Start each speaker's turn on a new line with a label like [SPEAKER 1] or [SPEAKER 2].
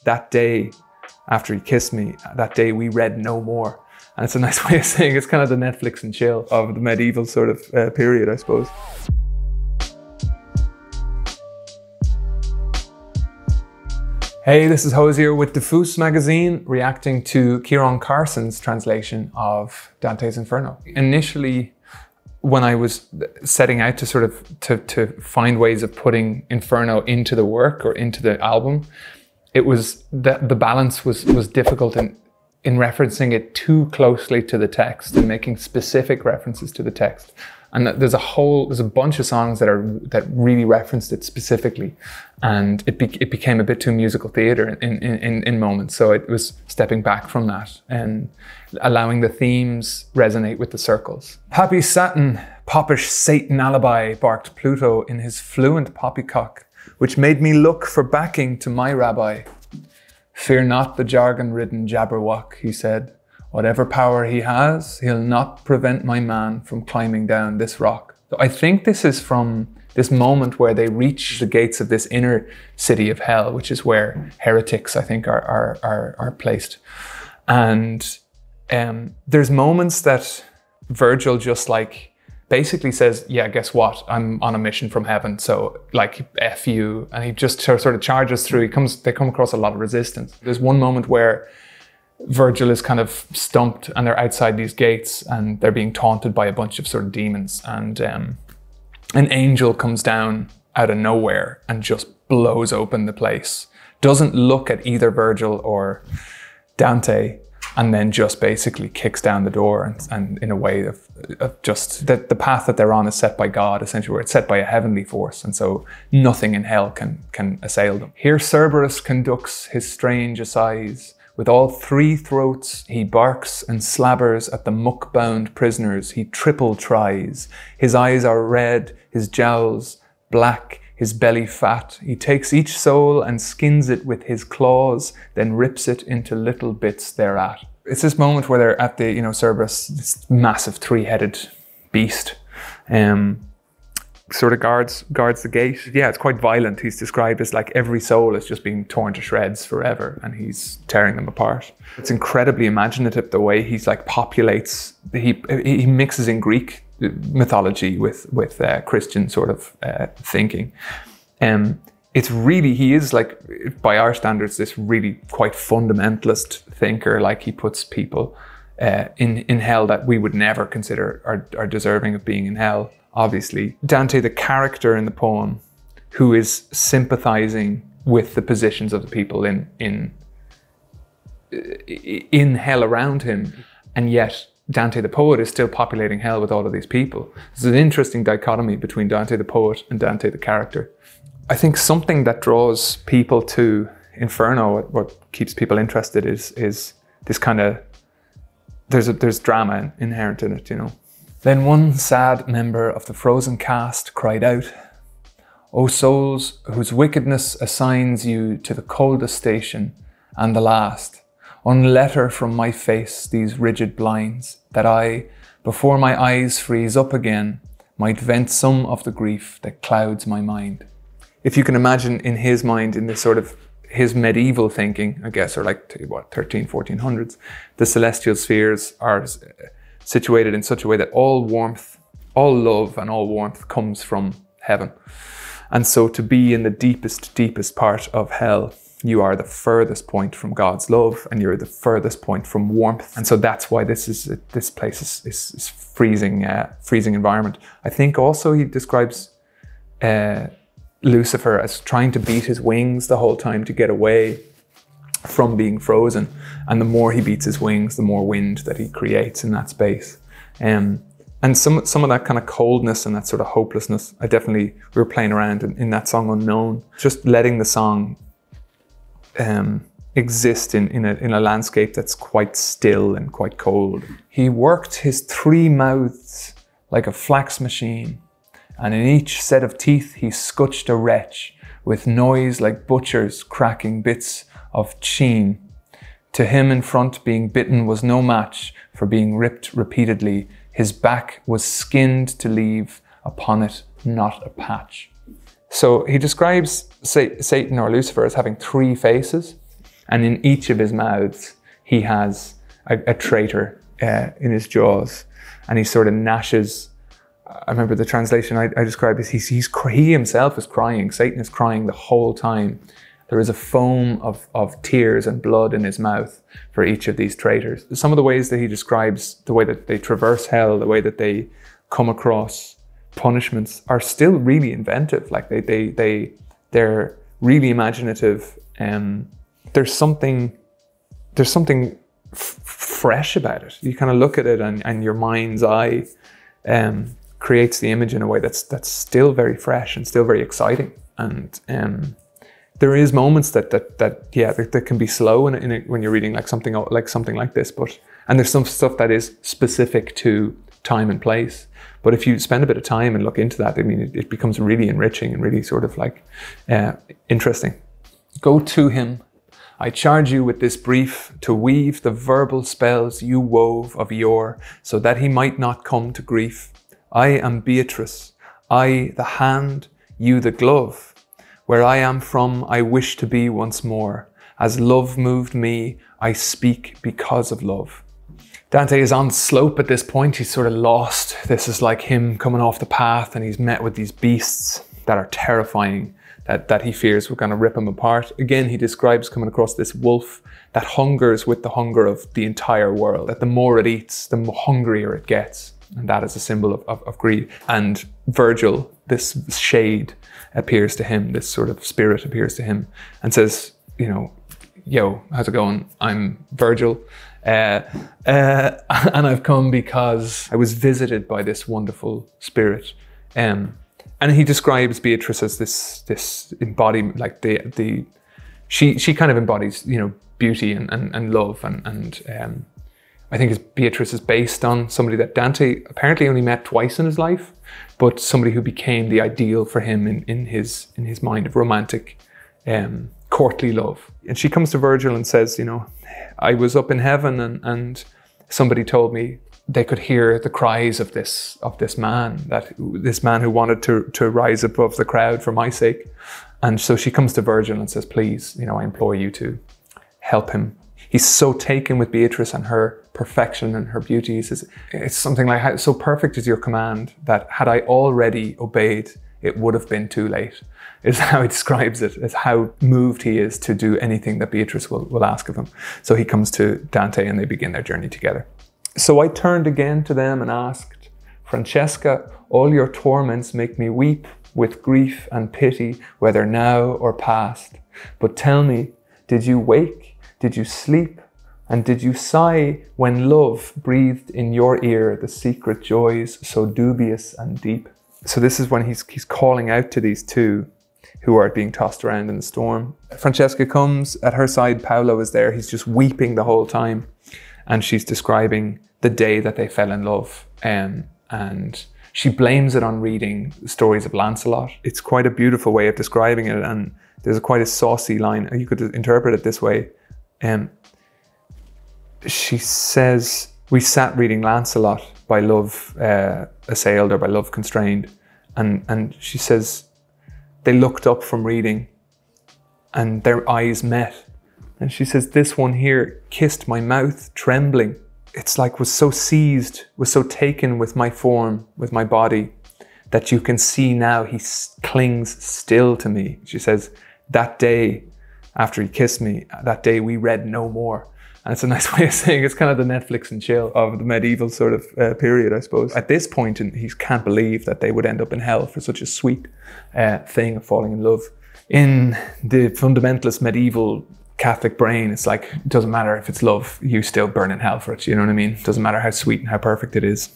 [SPEAKER 1] that day after he kissed me, that day we read no more. And it's a nice way of saying it's kind of the Netflix and chill of the medieval sort of period, I suppose. Hey, this is Hozier with DIFFUS magazine, reacting to Ciaran Carson's translation of Dante's Inferno. Initially, when I was setting out to sort of to find ways of putting Inferno into the work or into the album, it was that the balance was difficult in referencing it too closely to the text and making specific references to the text. And there's a bunch of songs that really referenced it specifically, and it became a bit too musical theater in moments. So it was stepping back from that and allowing the themes resonate with the circles. Happy Satin, popish Satan alibi, barked Pluto in his fluent poppycock, which made me look for backing to my rabbi. Fear not the jargon-ridden Jabberwock, he said. Whatever power he has, he'll not prevent my man from climbing down this rock. So I think this is from this moment where they reach the gates of this inner city of hell, which is where heretics, I think, are placed. And there's moments that Virgil just like basically says, yeah, guess what? I'm on a mission from heaven, so like F you. And he just sort of charges through. They come across a lot of resistance. There's one moment where Virgil is kind of stumped and they're outside these gates and they're being taunted by a bunch of sort of demons, and an angel comes down out of nowhere and just blows open the place. Doesn't look at either Virgil or Dante, and then just basically kicks down the door and in a way of just that the path that they're on is set by God, essentially, where it's set by a heavenly force, and so nothing in hell can assail them. Here Cerberus conducts his strange assize. With all three throats he barks and slabbers at the muck-bound prisoners he triple tries. His eyes are red, his jowls black, his belly fat. He takes each soul and skins it with his claws, then rips it into little bits thereat. It's this moment where they're at the, Cerberus, this massive three-headed beast, sort of guards the gate. Yeah, it's quite violent. He's described as like every soul is just being torn to shreds forever, and he's tearing them apart. It's incredibly imaginative the way he's like populates. He mixes in Greek mythology with Christian sort of thinking. It's really, he is like, by our standards, this really quite fundamentalist thinker. Like he puts people in hell that we would never consider are deserving of being in hell. Obviously, Dante, the character in the poem, who is sympathizing with the positions of the people in hell around him, and yet Dante the poet is still populating hell with all of these people. There's an interesting dichotomy between Dante the poet and Dante the character. I think something that draws people to Inferno, what keeps people interested, is this kind of, there's drama inherent in it, Then one sad member of the frozen cast cried out, "O souls whose wickedness assigns you to the coldest station and the last, unletter from my face these rigid blinds, that I, before my eyes freeze up again, might vent some of the grief that clouds my mind." If you can imagine in his mind, in this sort of his medieval thinking, I guess, or like, 1400s, the celestial spheres are situated in such a way that all warmth, all love and all warmth comes from heaven. And so to be in the deepest part of hell, you are the furthest point from God's love, and you're the furthest point from warmth. And so that's why this place is freezing environment. I think also he describes Lucifer as trying to beat his wings the whole time to get away from being frozen, and the more he beats his wings, the more wind that he creates in that space. And some of that kind of coldness and that sort of hopelessness, we were playing around in that song Unknown, just letting the song exist in a landscape that's quite still and quite cold. He worked his three mouths like a flax machine, and in each set of teeth he scutched a wretch with noise like butchers cracking bits of chine. To him in front being bitten was no match for being ripped repeatedly. His back was skinned to leave upon it not a patch. So he describes Satan or Lucifer as having three faces. And in each of his mouths, he has a traitor in his jaws. And he sort of gnashes. I remember the translation I described as he himself is crying. Satan is crying the whole time. There is a foam of tears and blood in his mouth for each of these traitors. Some of the ways that he describes the way that they traverse hell, the way that they come across punishments are still really inventive. Like they're really imaginative. There's something fresh about it. You kind of look at it and your mind's eye creates the image in a way that's still very fresh and still very exciting. And there is moments that can be slow when you're reading something like this, and there's some stuff that is specific to time and place. But if you spend a bit of time and look into that, I mean, it becomes really enriching and really sort of interesting. Go to him. I charge you with this brief to weave the verbal spells you wove of yore, so that he might not come to grief. I am Beatrice, I the hand, you the glove. Where I am from, I wish to be once more. As love moved me, I speak because of love. Dante is on slope at this point. He's sort of lost. This is like him coming off the path, and he's met with these beasts that are terrifying, that he fears were going to rip him apart. Again, he describes coming across this wolf that hungers with the hunger of the entire world, that the more it eats, the more hungrier it gets. And that is a symbol of greed. And Virgil, this shade, appears to him, this sort of spirit appears to him and says, yo, how's it going? I'm Virgil. And I've come because I was visited by this wonderful spirit. And he describes Beatrice as this embodiment, like she kind of embodies, beauty and love. And I think Beatrice is based on somebody that Dante apparently only met twice in his life, but somebody who became the ideal for him in his mind of romantic, courtly love. And she comes to Virgil and says, I was up in heaven and somebody told me they could hear the cries of this man who wanted to rise above the crowd for my sake. And so she comes to Virgil and says, please, I implore you to help him. He's so taken with Beatrice and her perfection and her beauty. He says, it's something like, so perfect is your command that had I already obeyed, it would have been too late, is how he describes it, is how moved he is to do anything that Beatrice will ask of him. So he comes to Dante and they begin their journey together. So I turned again to them and asked, Francesca, all your torments make me weep with grief and pity, whether now or past. But tell me, did you wake? Did you sleep? And did you sigh when love breathed in your ear the secret joys so dubious and deep? So this is when he's calling out to these two who are being tossed around in the storm. Francesca comes, at her side Paolo is there, he's just weeping the whole time. And she's describing the day that they fell in love. And she blames it on reading stories of Lancelot. It's quite a beautiful way of describing it, and there's quite a saucy line. You could interpret it this way. She says, we sat reading Lancelot by love assailed or by love constrained. And she says, they looked up from reading and their eyes met. And she says, this one here kissed my mouth trembling. It's like was so seized, was so taken with my form, with my body, that you can see now he clings still to me. She says, that day after he kissed me, that day we read no more. And it's a nice way of saying it's kind of the Netflix and chill of the medieval sort of period, I suppose. At this point, he can't believe that they would end up in hell for such a sweet thing of falling in love. In the fundamentalist medieval Catholic brain, it's like, it doesn't matter if it's love, you still burn in hell for it, you know what I mean? It doesn't matter how sweet and how perfect it is.